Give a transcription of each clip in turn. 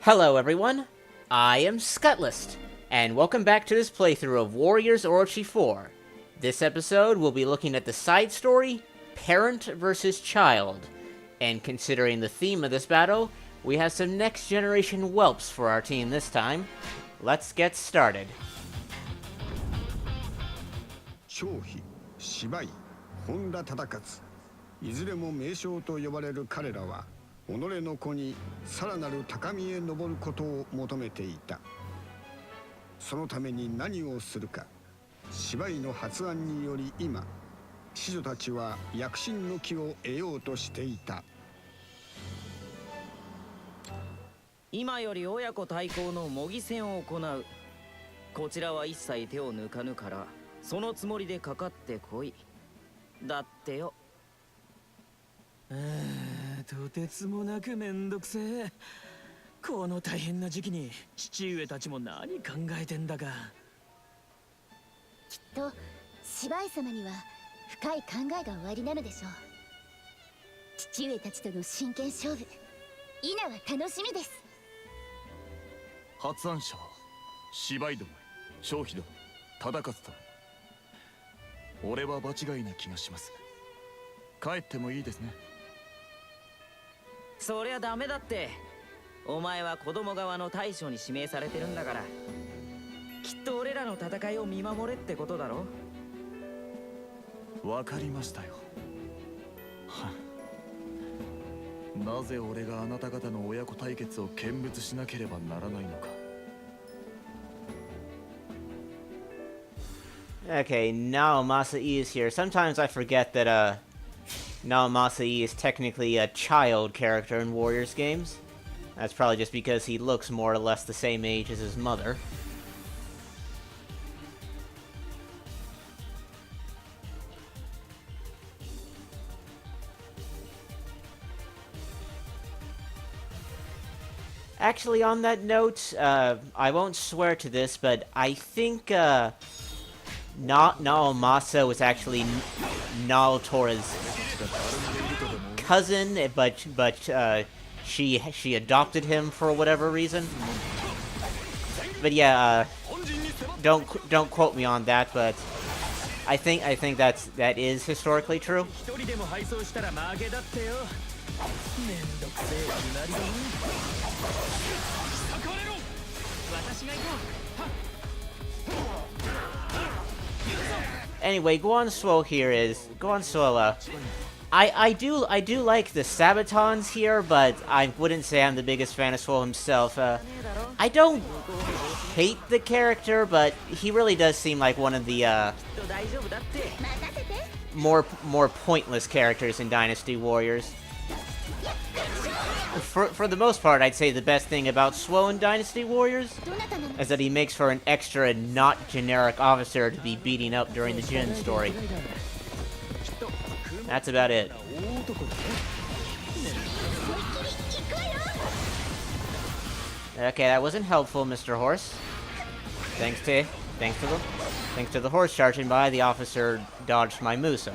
Hello everyone, I am Scuttlest, and welcome back to this playthrough of Warriors Orochi 4. This episode, we'll be looking at the side story, Parent vs. Child, and considering the theme of this battle, we have some next generation whelps for our team this time. Let's get started. 張飛、芝居、本田忠勝、いずれも名将と呼ばれる彼らは己の子にさらなる高みへ登ることを求めていた。そのために何をするか、芝居の発案により今、子女たちは躍進の機を得ようとしていた。今より親子対抗の模擬戦を行う。こちらは一切手を抜かぬから、そのつもりでかかってこい。だってよ。とてつもなくめんどくせえ。この大変な時期に父上たちも何考えてんだか。きっと芝居様には深い考えがおありなのでしょう。父上たちとの真剣勝負、今は楽しみです。発案者は芝居ども、張飛ども、忠勝と。俺は場違いな気がします。帰ってもいいですね。そりゃダメだって。お前は子供側の大将に指名されてるんだから。きっと俺らの戦いを見守れってことだろ。わかりましたよ。なぜ俺があなた方の親子対決を見物しなければならないのか。Okay, Naomasa E is here. Sometimes I forget that, Naomasa E is technically a child character in Warriors games. That's probably just because he looks more or less the same age as his mother. Actually, on that note, I won't swear to this, but I think, Naomasa was actually Naotora's cousin, but she adopted him for whatever reason. But yeah, don't quote me on that, but I think that is historically true. Anyway, Guansuo here is Guansuo. I do like the Sabatons here, but I wouldn't say I'm the biggest fan of Suo himself. I don't hate the character, but he really does seem like one of the more pointless characters in Dynasty Warriors. For the most part, I'd say the best thing about Suo in Dynasty Warriors is that he makes for an extra, not generic officer to be beating up during the Jin story. That's about it. Okay, that wasn't helpful, Mr. Horse. Thanks to the horse charging by, the officer dodged my Musa.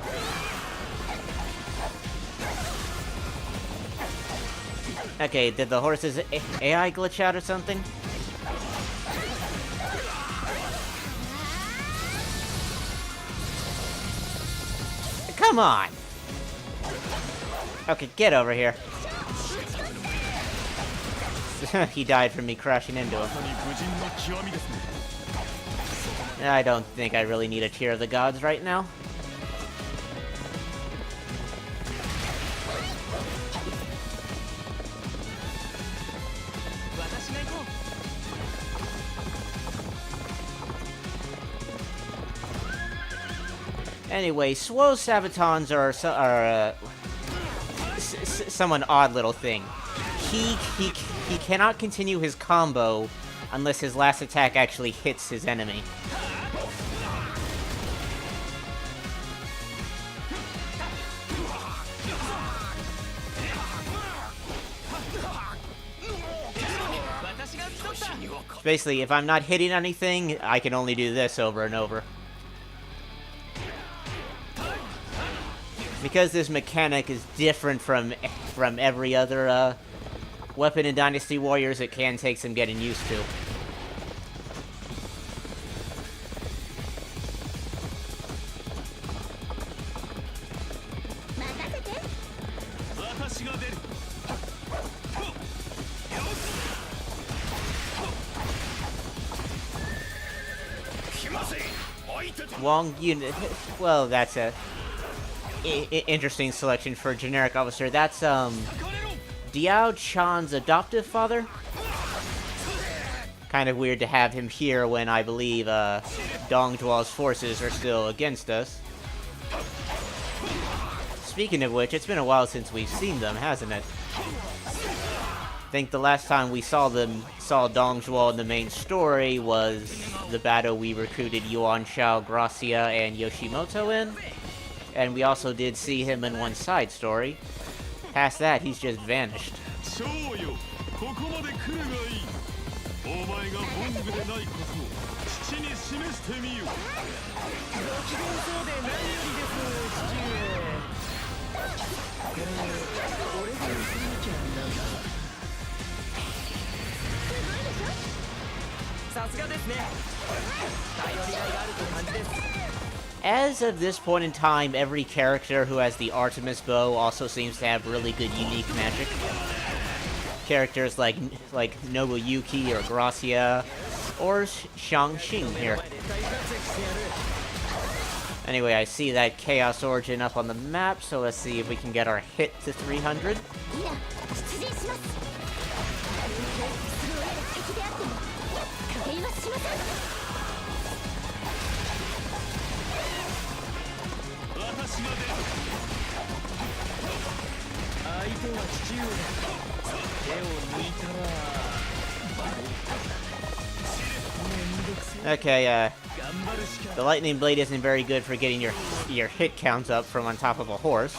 Okay, did the horse's AI glitch out or something? Come on! Okay, get over here. He died from me crashing into him. I don't think I really need a Tear of the Gods right now. Anyway, Suo's Sabatons are some odd little thing. He cannot continue his combo unless his last attack actually hits his enemy. Basically, if I'm not hitting anything, I can only do this over and over. Because this mechanic is different from every other weapon in Dynasty Warriors, it can take some getting used to. Wong Yun. Well, that's a interesting selection for a generic officer. That's Diao Chan's adoptive father. Kind of weird to have him here when I believe Dong Zhuo's forces are still against us. Speaking of which, it's been a while since we've seen them, hasn't it? I think the last time we saw Dong Zhuo in the main story was the battle we recruited Yuan Shao, Gracia, and Yoshimoto in. And we also did see him in one side story. Past that, he's just vanished. As of this point in time, every character who has the Artemis bow also seems to have really good unique magic. Characters like Nobuyuki or Gracia or Shang-Xing here. Anyway, I see that Chaos Origin up on the map, so let's see if we can get our hit to 300. Okay, the Lightning Blade isn't very good for getting your hit counts up from on top of a horse.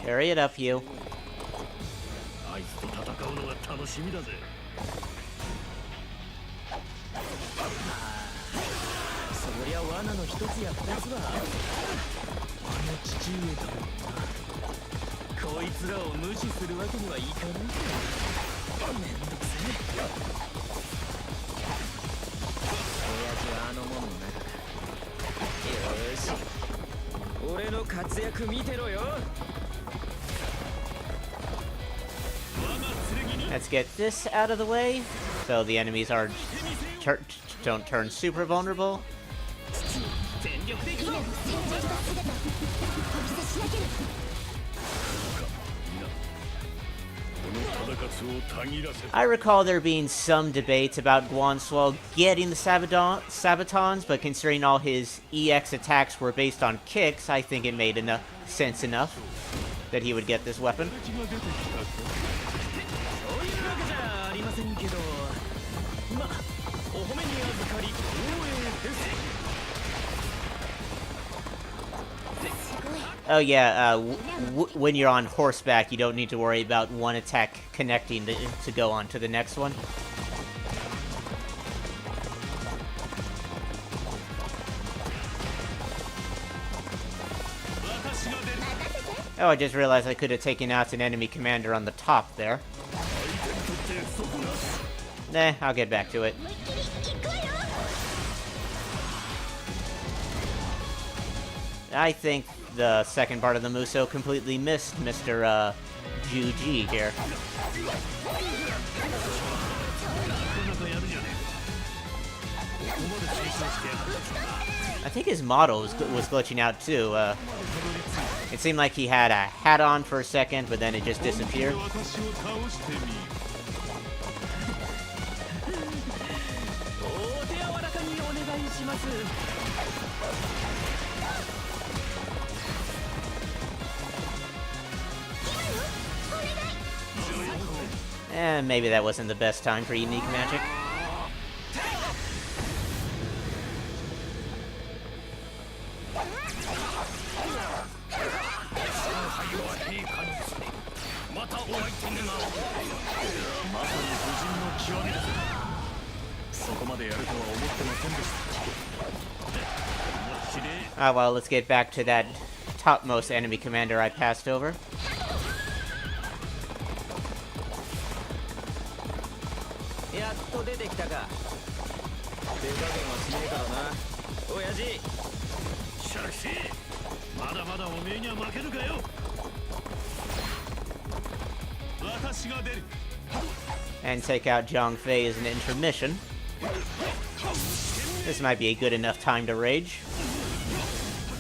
Hurry it up, you. Let's get this out of the way, so the enemies don't turn super vulnerable. I recall there being some debates about Guanshuo getting the Sabatons, but considering all his EX attacks were based on kicks, I think it made sense enough that he would get this weapon. Oh yeah, when you're on horseback, you don't need to worry about one attack connecting to go on to the next one. Oh, I just realized I could have taken out an enemy commander on the top there. Nah, I'll get back to it. I think the second part of the Musou completely missed Mr. Juji here. I think his model was glitching out too. It seemed like he had a hat on for a second, but then it just disappeared. Maybe that wasn't the best time for unique magic. まさに無人の極みです。そこまでやるとは思ってませんでした。Ah, well, let's get back to that topmost enemy commander I passed over. やっと出てきたか。手加減はしねえからな、親父。シャクシー、まだまだおめえには負けるかよ。私が出る。 And take out Zhang Fei as an intermission. This might be a good enough time to rage.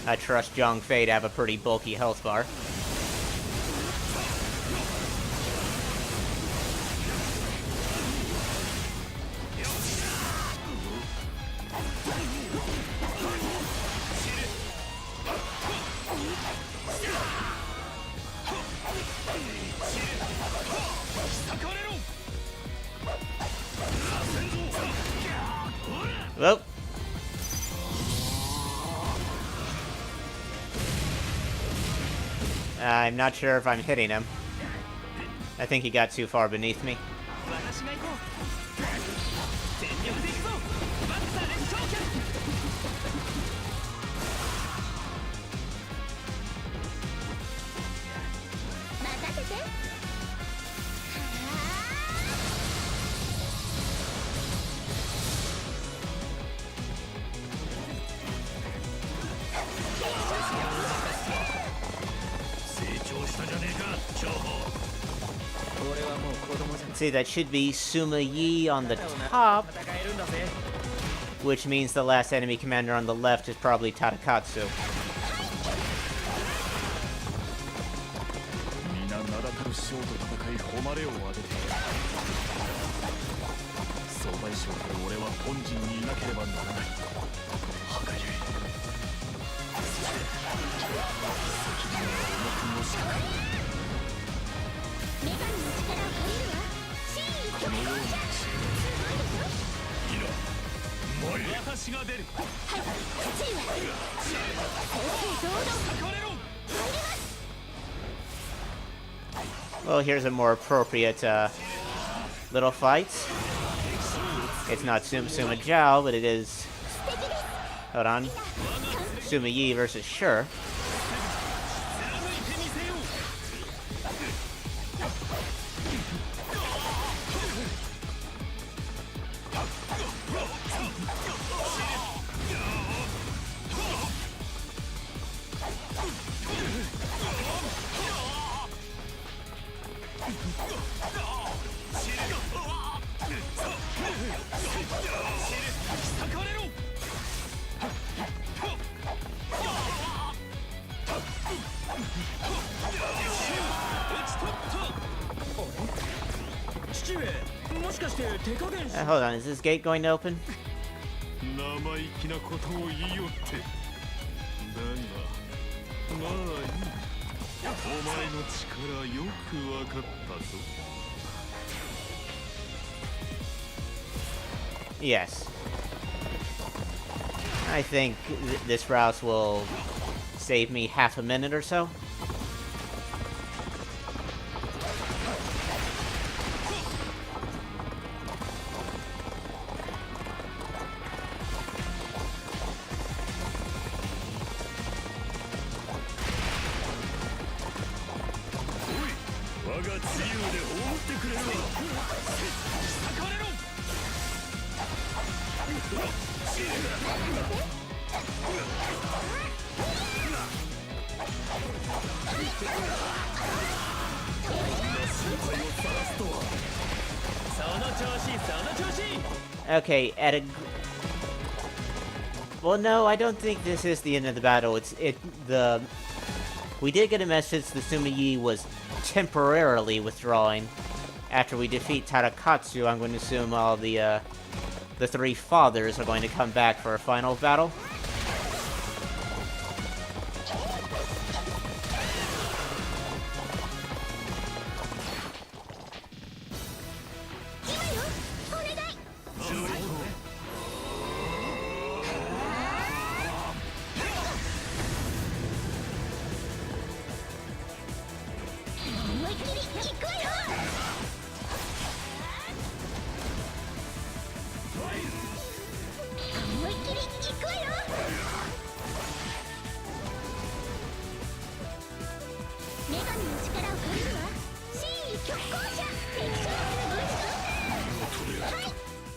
I trust Zhang Fei to have a pretty bulky health bar. Well, I'm not sure if I'm hitting him. I think he got too far beneath me. 私が行こう。全力で行くぞ。マッサーで消去。任せて。成長したじゃねえか、長保。俺はもう子供じゃ See, that should be Suma Yi on the top, 戦えるんだぜ。 which means the last enemy commander on the left is probably Tadakatsu. 皆名だたる将と戦い誉れを上げている。総大将で俺は本陣にいなければならない。はがゆい。そして責任は重くのしかかる。女神の力を借りるわ。真意このような知恵いいな。私が出る。はい、父上。正々堂々。これろ。 Well, here's a more appropriate little fight. It's not Suma Jiao, but it is... Hold on. Suma Yi versus Sure. Hold on, is this gate going to open? 生意気なことを言いよって。だが、まあいい。お前の力よくわかったぞ。 Yes. I think this route will save me half a minute or so. Okay, well, no, I don't think this is the end of the battle. We did get a message that Suma Yi was temporarily withdrawing. After we defeat Tadakatsu, I'm going to assume all the three fathers are going to come back for a final battle.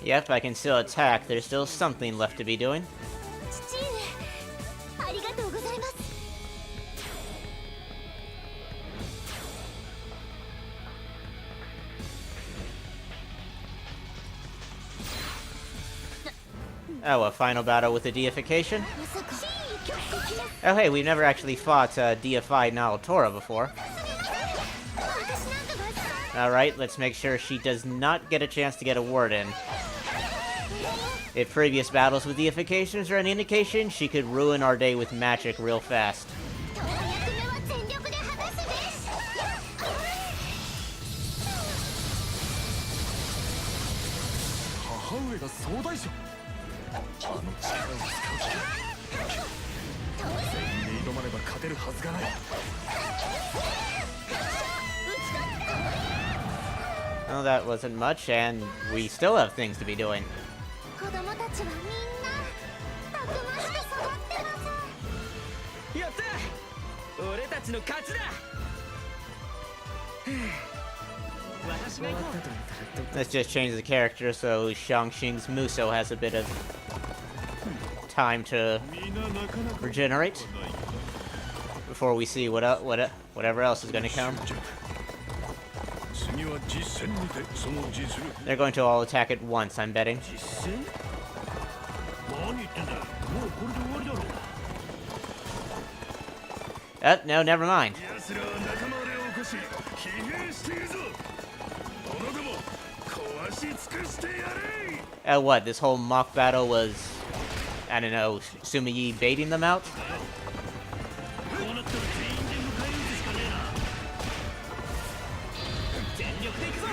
Yep, I can still attack. There's still something left to be doing. 父上ありがとうございます。 Oh, a final battle with the deification? まさか Oh, hey, we've never actually fought deified Naotora before. Alright, let's make sure she does not get a chance to get a word in. If previous battles with deifications are any indication, she could ruin our day with magic real fast. 役目は全力で果たすべし。 母上が総大将。あの力を使う気か。全員で挑まねば勝てるはずがない。 Well, that wasn't much, and we still have things to be doing. 子供たちはみんなたくましく育ってます。 やった俺たちの勝ちだ。私が行こう。 Let's just change the character so Shang-Xing's Muso has a bit of time to 皆なかなか regenerate before we see whatever else is going to come. 次は実戦にてその実力。 They're going to all attack at once, I'm betting. 実戦？何言ってんだ。もうこれで終わりだろう。 Oh, no, never mind. 奴らは仲間で起こし疲弊しているぞ。者ども壊し尽くしてやれ。 What, this whole mock battle was, I don't know, Sumiyi baiting them out? こうなったら全員で迎え撃つしかねえな。 全力で行くぞ。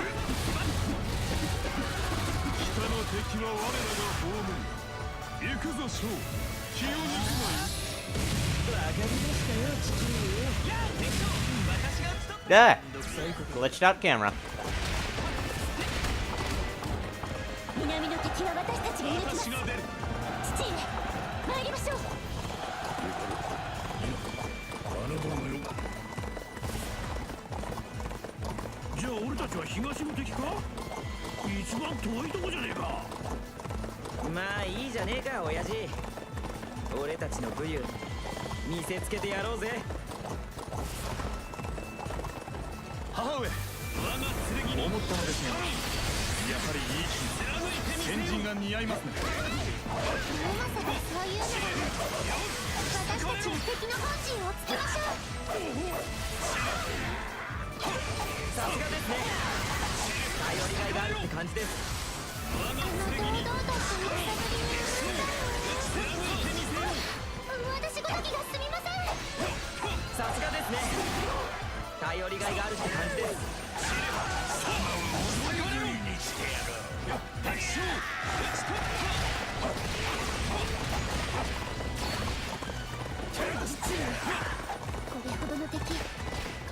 北の敵は我らが葬る。行くぞ将。気を抜くなよ。 Ah! Glitched out camera. 南の敵は私たちが抜きます。父上参りましょう。侮るなよ。じゃあ俺たちは東の敵か？一番遠いとこじゃねえか。まあいいじゃねえか親父。俺たちの武勇見せつけてやろうぜ。母上。我が剣に思ったのですが、やはりいい剣先陣が似合いますね。まさかそういうの私たちは敵の本陣をつけましょう。さすがですね。頼りがいがあるって感じです。堂々とした揺さぶりに私ごときがすみません。さすがですね。頼りがいがあるって感じです。 これほどの敵。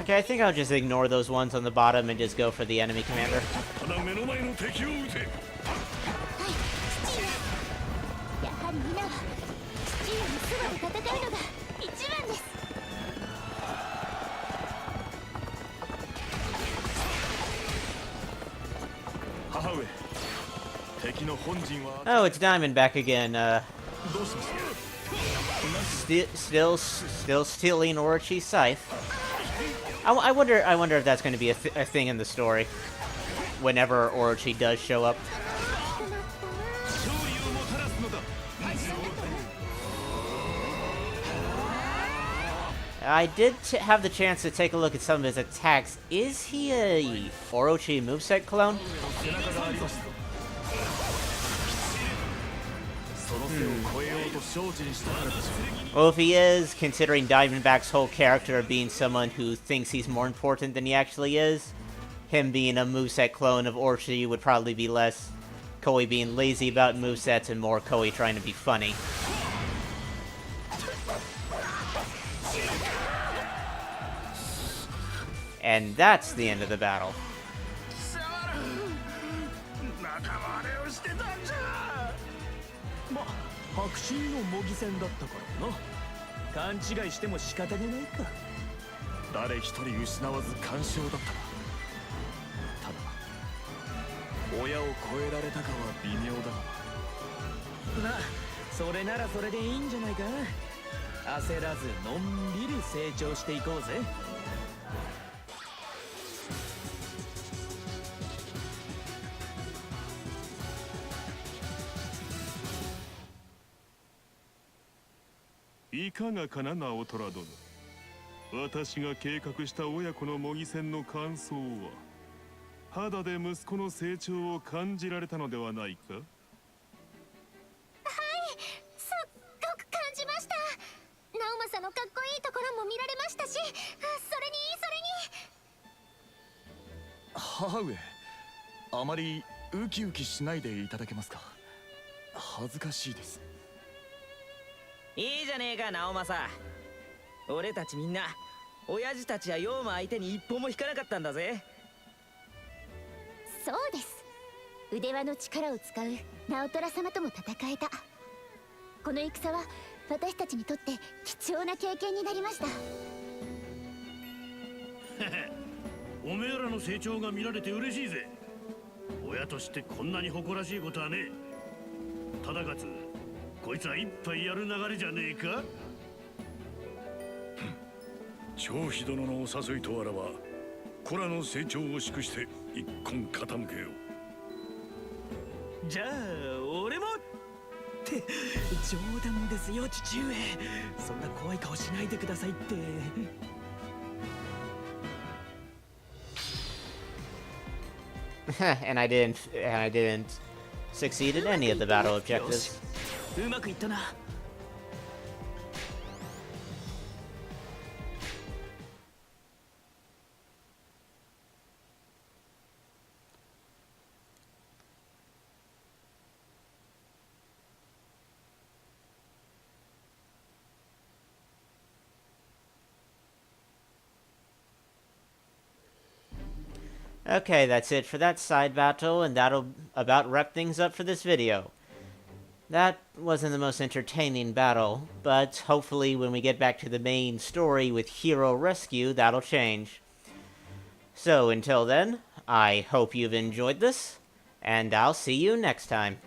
Okay, I think I'll just ignore those ones on the bottom and just go for the enemy commander. ただ目の前の敵を撃て。はい、父上。やはり皆は父上のそばで戦うのが一番です。 母上。敵の本陣は。 Oh, it's Diamond back again. どうしました。 Still stealing Orochi's scythe. I wonder if that's going to be a thing in the story. Whenever Orochi does show up. I did have the chance to take a look at some of his attacks. Is he a Orochi moveset clone? Well, if he is, considering Diamondback's whole character being someone who thinks he's more important than he actually is, him being a moveset clone of Orochi would probably be less Koei being lazy about movesets and more Koei trying to be funny. And that's the end of the battle. 白真の模擬戦だったからな。勘違いしても仕方がないか。誰一人失わず完勝だったな。親を超えられたかは微妙だが。まあそれならそれでいいんじゃないか。焦らずのんびり成長していこうぜ。いかがかな直虎殿。私が計画した親子の模擬戦の感想は、肌で息子の成長を感じられたのではないか。すっごく感じました。直政のかっこいいところも見られましたし、それに母上、あまりウキウキしないでいただけますか。恥ずかしいです。いいじゃねえか直政。俺たちみんな親父たちやヨウマ相手に一歩も引かなかったんだぜ。そうです。腕輪の力を使う直虎様とも戦えた。この戦は私たちにとって貴重な経験になりました。おめえらの成長が見られて嬉しいぜ。親としてこんなに誇らしいことはねえ。忠勝、こいつは一杯やる流れじゃねえか。張飛殿のお誘いとあらば、子らの成長を祝して一献傾けよう。じゃあ俺もって冗談ですよ父上。そんな怖い顔しないでくださいって。and I didn't succeed in any of the battle objectives. うまくいったな。Okay, that's it for that side battle, and that'll about wrap things up for this video. That wasn't the most entertaining battle, but hopefully when we get back to the main story with hero rescue, that'll change. So until then, I hope you've enjoyed this, and I'll see you next time.